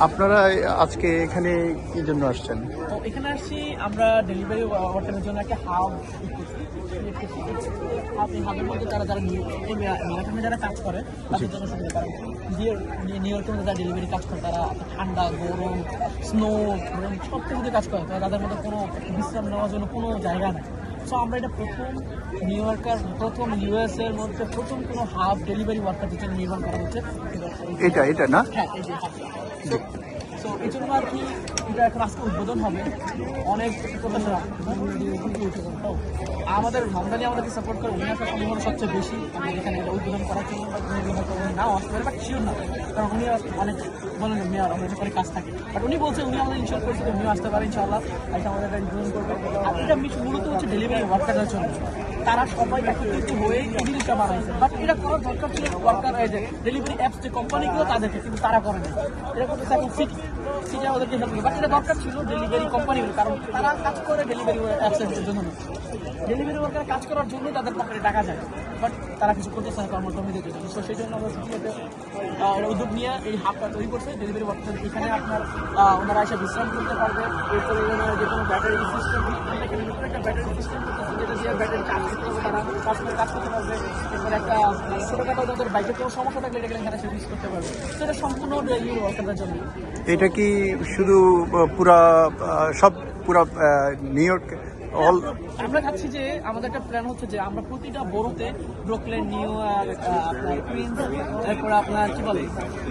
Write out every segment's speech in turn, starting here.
আপনারা আজকে এখানে কি জন্য আসছেন? তো এখানে আসছি আমরা ডেলিভারি ওয়ার্কারের জন্য একটা হাব হাবের মধ্যে যারা যারা ম্যারাথনে যারা কাজ করে তাদের জন্য সুবিধা। কারণ নিউ ইয়র্কের মধ্যে যারা ডেলিভারি কাজ করে তারা ঠান্ডা, গরম, স্নো সব কিছুতে কাজ করে, তাদের মধ্যে কোনো বিশ্রাম নেওয়ার জন্য কোনো জায়গা নেই। সো আমরা এটা প্রথম ইউএস এর মধ্যে প্রথম কোনো হাব ডেলিভারি ওয়ার্কারদের জন্য নির্মাণ করা হচ্ছে। এটা না? হ্যাঁ, এই যে তো এই জন্য আর কি এটা এখন আজকে উদ্বোধন হবে। অনেক প্রত্যাশা আমাদের মামদানি আমাদেরকে সাপোর্ট করে, উনি একটা সম্ভাবনা সবচেয়ে বেশি আমাদের এখানে এটা উদ্বোধন করার জন্য। নাও আসতে পারে, বাট শিওর না, কারণ উনি অনেক বলেন মেয়র আমাদের অনেক কাজ থাকে, বাট উনি বলছে উনি আমাদের ইনশোর করছে উনিও আসতে পারে ইনশাআল্লাহ, এটা আমাদের উদ্বোধন করবে। আর এটা মূলত হচ্ছে ডেলিভারি ওয়ার্কারের জন্য। তারা সবাই একত্রিত হয়ে জিনিসটা বানাইছে, বাট এটা করার দরকার ছিল ওয়ার্কার যে ডেলিভারি অ্যাপস যে কোম্পানিগুলো তাদেরকে, কিন্তু তারা করে না। এটা করতেছে এখন সিটি ওদেরকে হেল্প করে, বাট এটা দরকার ছিল ডেলিভারি কোম্পানিগুলো, কারণ তারা কাজ করে ডেলিভারি অ্যাপসের জন্য। ডেলিভারি ওয়ার্কার কাজ করার জন্য তাদের পকেটে টাকা যায়, বাট তারা কিছু করতেছে না কর্মকর্মীদের জন্য। তো সেই জন্য আমরা সিটিতে উদ্যোগ নিয়ে এই হাবটা তৈরি করছে ডেলিভারি ওয়ার্কার। এখানে আপনার ওনারা এসে বিশ্রাম করতে পারবে। এরপরে যে কোনো ব্যাটারি সিস্টেম, এখানে একটা ব্যাটারি সিস্টেম করতেছে যেটা দিয়ে ব্যাটারি চার্জ করতে হবে, তারা কাজ করতে পারবে। এরপরে একটা ছোটোখাটো তাদের বাইকের কোনো সমস্যা থাকলে এটাকে এখানে সে ইউজ করতে পারবে। সেটা সম্পূর্ণ ডেলিভারি ওয়ার্কারদের জন্য। এটা কি শুধু পুরা নিউ ইয়র্ক আমরা চাচ্ছি যে আমাদের একটা প্ল্যান হচ্ছে যে আমরা প্রতিটা বড়োতে ব্রুকলিন, নিউ ইয়র্ক, আপনার কুইন্স, তারপরে আপনার কি বলে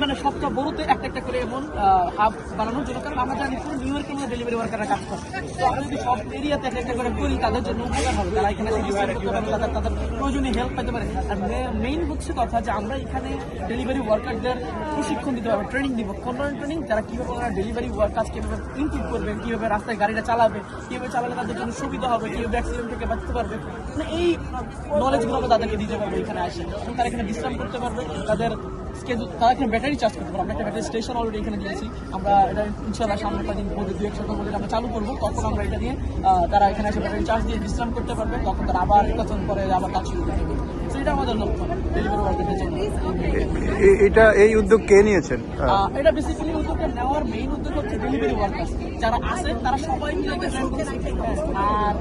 মানে সবটা বড়োতে একটা একটা করে এমন হাব বানানোর জন্য। কারণ আমরা জানি পুরো নিউ ইয়র্কের মধ্যে ডেলিভারি ওয়ার্কাররা কাজ করে, তো আমরা যদি সব এরিয়াতে একটা একটা করে করি তাদের জন্য উপকার হবে। তারা এখানে তাদের প্রয়োজনীয় হেল্প পেতে পারে। আর মেইন হচ্ছে কথা যে আমরা এখানে ডেলিভারি ওয়ার্কারদের প্রশিক্ষণ দিতে পারবো, ট্রেনিং দিব, কন্ট্রোল ট্রেনিং, যারা কীভাবে ওনারা ডেলিভারি কাজ কীভাবে ইনপুট করবেন, কীভাবে রাস্তায় গাড়িটা চালাবে, কীভাবে চালালে তাদের জন্য সুবিধা হবে, কীভাবে অ্যাক্সিডেন্ট থেকে বাঁচতে পারবে, মানে এই নলেজগুলো আমরা তাদেরকে দিতে পারবো এখানে আসে। তারা এখানে বিশ্রাম করতে পারবে, তাদের তারা এখানে ব্যাটারি চার্জ করতে পারবে। আমরা একটা ব্যাটারি স্টেশন অলরেডি এখানে দিয়েছি। আমরা এটা ইনশাআল্লাহ সামনে কদিন মধ্যে 2-1 সপ্তাহের মধ্যে আমরা চালু করবো। তখন আমরা এটা দিয়ে তারা এখানে এসে ব্যাটারি চার্জ দিয়ে বিশ্রাম করতে পারবে। তখন তারা আবার কতক্ষণ পরে আবার কাজ শুরু করতে পারবে। সেটা আমাদের লক্ষ্য ডেলিভারি ওয়ার্কারদের জন্য। এই উদ্যোগ কে নিয়েছেন? এটা বেসিক্যালি উদ্যোগটা নেওয়ার মেইন উদ্যোগ হচ্ছে ডেলিভারি ওয়ার্কার যারা আছে তারা সবাই মিলে গেছে। আর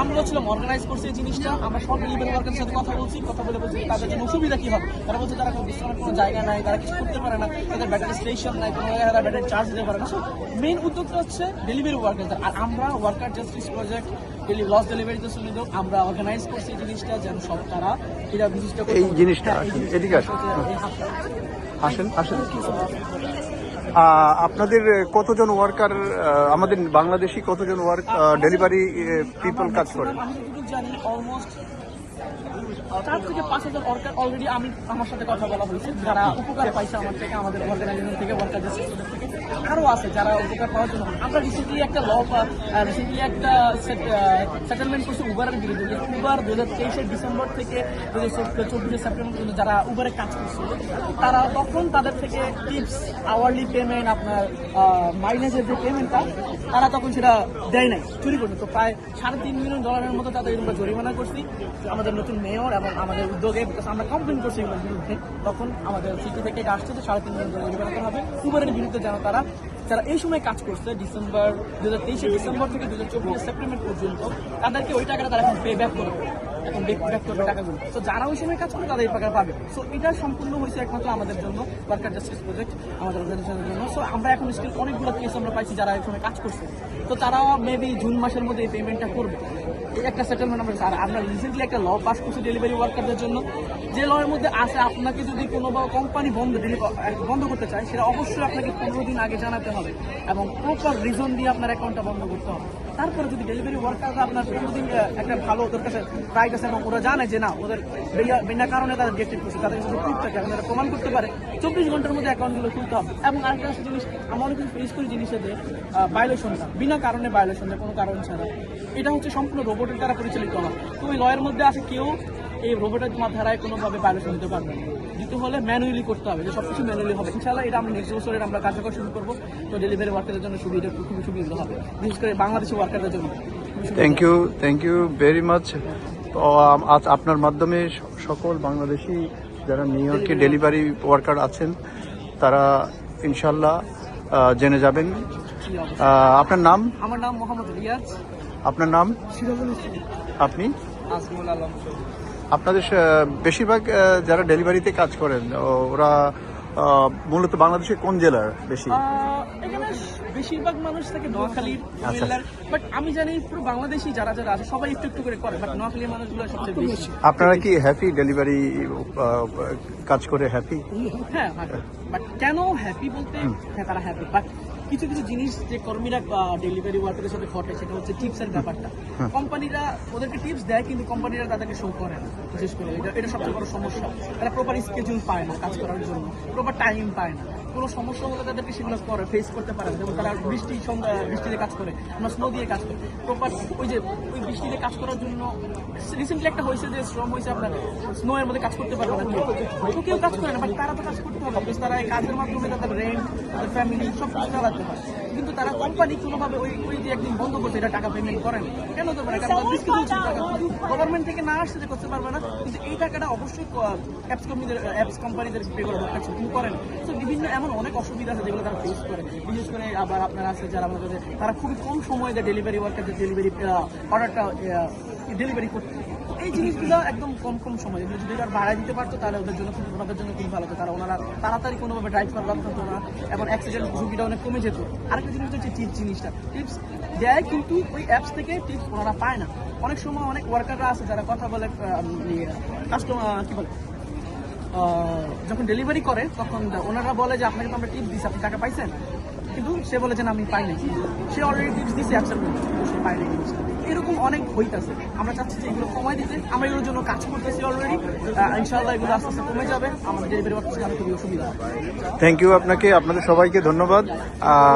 আমরা ছিলাম অর্গানাইজ করছি এই জিনিসটা। আমরা সব ডেলিভারি ওয়ার্কারের সাথে কথা বলছি তাদের জন্য সুবিধা কি হবে। তারা বলছে তারা কোনো বিশ্রামের কোনো জায়গা নাই, তারা কিছু করতে পারে না, তাদের ব্যাটারি স্টেশন নাই, কোনো জায়গায় তারা ব্যাটারি চার্জ দিতে পারে না। সো মেইন উদ্যোগটা হচ্ছে ডেলিভারি ওয়ার্কার। আর আমরা ওয়ার্কার জাস্টিস প্রজেক্ট লস ডেলিভারি উদ্যোগ আমরা অর্গানাইজ করছি এই জিনিসটা, যেন সব তারা এটা বিশিষ্ট এই জিনিসটা এদিকে আসেন। আপনাদের কতজন ওয়ার্কার, আমাদের বাংলাদেশি কতজন ডেলিভারি পিপল কাজ করে? আমি যতটুকু জানি অলমোস্ট 4 থেকে 5,000 ওয়ার্কার অলরেডি আমার সাথে কথা বলা হয়েছে, যারা উপকার পাইছে আমার থেকে, আমাদের অর্গানাইজেশন থেকে, ওয়ার্কার জাস্টিস থেকে। আরও আছে যারা উপকার পাওয়ার জন্য। আমরা রিসেন্টলি একটা সেটেলমেন্ট করছি উবারের বিরুদ্ধে। উবার 2023 ডিসেম্বর থেকে 2024 সেপ্টেম্বর পর্যন্ত যারা উবারে কাজ করছিল তারা তখন তাদের থেকে টিপস, আওয়ারলি পেমেন্ট, আপনার মাইলেজের যে পেমেন্টটা তারা তখন সেটা দেয় নাই, চুরি করতো। তো প্রায় $3.5 মিলিয়ন মতো তাদের আমরা জরিমানা করছি আমাদের নতুন মেয়র এবং আমাদের উদ্যোগে। আমরা কমপ্লেন করছি এগুলোর বিরুদ্ধে। তখন আমাদের সিটি থেকে এটা আসছে যে $3.5 মিলিয়ন জরিমানা করা হবে উবারের বিরুদ্ধে, যেন যারা এই সময় কাজ করছে 2023 ডিসেম্বর থেকে 2024 সেপ্টেম্বর পর্যন্ত তাদেরকে ওই টাকাটা তারা এখন পে ব্যাক করবে, এখন ব্যাক করবে টাকাগুলো। তো যারা ওই সময় কাজ করে তাদের এই টাকা পাবে। সো এটা সম্পূর্ণ হয়েছে একমাত্র আমাদের জন্য, ওয়ার্কার জাস্টিস প্রজেক্ট আমাদের অর্গানাইজেশনের জন্য। সো আমরা এখন স্টিল অনেকগুলো কেস আমরা পাইছি যারা এই সময় কাজ করছে, তো তারা মেবি জুন মাসের মধ্যে এই পেমেন্টটা করবে। এই একটা সেটেলমেন্ট আমরা। আর আমরা রিসেন্টলি একটা ল পাস করছি ডেলিভারি ওয়ার্কারদের জন্য, যে লয়ের মধ্যে আছে আপনাকে যদি কোনো কোম্পানি বন্ধ করতে চায় সেটা অবশ্যই আপনাকে 15 দিন আগে জানাতে হবে এবং প্রপার রিজন দিয়ে আপনার অ্যাকাউন্টটা বন্ধ করতে হবে। তারপরে যদি ডেলিভারি ওয়ার্কাররা আপনার 15 দিন একটা ভালো ওদের কাছে রাইট আছে এবং ওরা জানে যে না ওদের বিনা কারণে তাদের ডিএক্টিভ করছে, তাদের কাছে প্রুফ থাকে, আপনারা প্রমাণ করতে পারে, 24 ঘন্টার মধ্যে অ্যাকাউন্টগুলো খুলতে হবে। এবং আরেকটা জিনিস আমরা অনেক কিছু ফেস করি জিনিসে যে ভায়োলেশনটা বিনা কারণে, ভায়োলেশন কোনো কারণ ছাড়া, এটা হচ্ছে সম্পূর্ণ রোবটের দ্বারা পরিচালিত হয়। তো ওই লয়ের মধ্যে আছে কেউ এই রোবটের ধারায় কোনোভাবে ভায়োলেশন দিতে পারবে না। দিতে হলে ম্যানুয়ালি করতে হবে, যে সবকিছু ম্যানুয়ালি হবে। ইনশাআল্লাহ এটা আমরা নেক্সট বছরের আমরা কার্যকর শুরু করবো। তো ডেলিভারি ওয়ার্কারদের জন্য সুবিধা খুবই সুবিধা হবে, বিশেষ করে বাংলাদেশি ওয়ার্কারদের জন্য। Thank you very much. তো আজ আপনার মাধ্যমে সকল বাংলাদেশি যারা নিউ ইয়র্কে ডেলিভারি ওয়ার্কার আছেন তারা ইনশাল্লাহ জেনে যাবেন। জি, অবশ্যই। আপনার নাম? আমার নাম মোহাম্মদ রিয়াজ। আপনার নাম? সিরাজুল ইসলাম। আপনি? আজমুল আলম। আপনাদের বেশিরভাগ যারা ডেলিভারিতে কাজ করেন ওরা মূলত বাংলাদেশের কোন জেলার বেশি? এখানে বেশিরভাগ মানুষ থাকে নোয়াখালীর, কুমিল্লার, বাট আমি জানি পুরো বাংলাদেশি যারা যারা আছে সবাই একটু একটু করে করে, বাট নোয়াখালীর মানুষগুলো সবচেয়ে বেশি। আপনারা কি হ্যাপি ডেলিভারি কাজ করে হ্যাপি? হ্যাঁ, বাট কেন হ্যাপি বলতে, হ্যাঁ তারা হ্যাপি, বাট কিছু কিছু জিনিস যে কর্মীরা ডেলিভারি ওয়ার্কারের সাথে ঘটে সেটা হচ্ছে টিপসের ব্যাপারটা। কোম্পানিরা ওদেরকে টিপস দেয় কিন্তু কোম্পানিরা তাদেরকে শো করে না, বিশেষ করে এটা সবচেয়ে বড় সমস্যা। তারা প্রপার স্কেডিউল পায় না কাজ করার জন্য, প্রপার টাইম পায় না। কোনো সমস্যা হলে তাদেরকে সেগুলো করে ফেস করতে পারে না। যেমন তারা বৃষ্টিতে কাজ করে, আমরা স্নো দিয়ে কাজ করি, প্রপার ওই বৃষ্টিতে কাজ করার জন্য রিসেন্টলি একটা হয়েছে যে শ্রম হয়েছে আপনার স্নো এর মধ্যে কাজ করতে পারবে না, কেউ কাজ করে না, বাট তারা তো কাজ করতে হবে, বিকজ তারা এই কাজের মাধ্যমে তাদের রেন্ট, তাদের ফ্যামিলি সব কিছু চালাতে হয়। কিন্তু তারা কোম্পানি কোনোভাবে ওই যে একদিন বন্ধ করছে এটা টাকা পেমেন্ট করেন কেন করবে না? কারণ গভর্নমেন্ট থেকে না আসছে যে করতে পারবে না, কিন্তু এই টাকাটা অবশ্যই অ্যাপস কোম্পানিদের পে করা দরকার ছিল, কিন্তু করেন। তো বিভিন্ন এমন অনেক অসুবিধা আছে যেগুলো তারা ফেস করে, বিশেষ করে আবার আপনারা আছে যারা আমাদের তারা খুবই কম সময়ে ডেলিভারি ওয়ার্কারদের ডেলিভারি অর্ডারটা ডেলিভারি করতে। এই জিনিসগুলো একদম কম সময় যদি এটা ভাড়া দিতে পারতো তাহলে ওদের জন্য খুব ভালো হতো। ওনারা তাড়াতাড়ি কোনোভাবে ড্রাইভ করা লাগতো না, এখন অ্যাক্সিডেন্ট ঝুঁকিটা অনেক কমে যেত। আরেকটা জিনিস হচ্ছে জিনিসটা টিপস দেয় কিন্তু ওই অ্যাপস থেকে টিপস ওনারা পায় না। অনেক সময় অনেক ওয়ার্কাররা আছে যারা কথা বলে কাস্টমার কি বলে যখন ডেলিভারি করে তখন ওনারা বলে যে আপনাকে তো আমরা টিপস দিচ্ছি, আপনি টাকা পাইছেন, কিন্তু সে বলে যে না আমি পাইনি, সে অলরেডি টিপস দিচ্ছে অ্যাকসেপ্ট করছে, সে পাইনি জিনিসটা। এরকম অনেক হইতেছে। আমরা চাচ্ছি যে এগুলো কমাই দিতে, আমরা এগুলোর জন্য কাজ করতেছি অলরেডি। ইনশাআল্লাহ এগুলো আস্তে আস্তে কমে যাবে, আমাদের ডেলিভারি ওয়ার্কার খুবই সুবিধা হবে। থ্যাংক ইউ আপনাকে, আপনাদের সবাইকে ধন্যবাদ।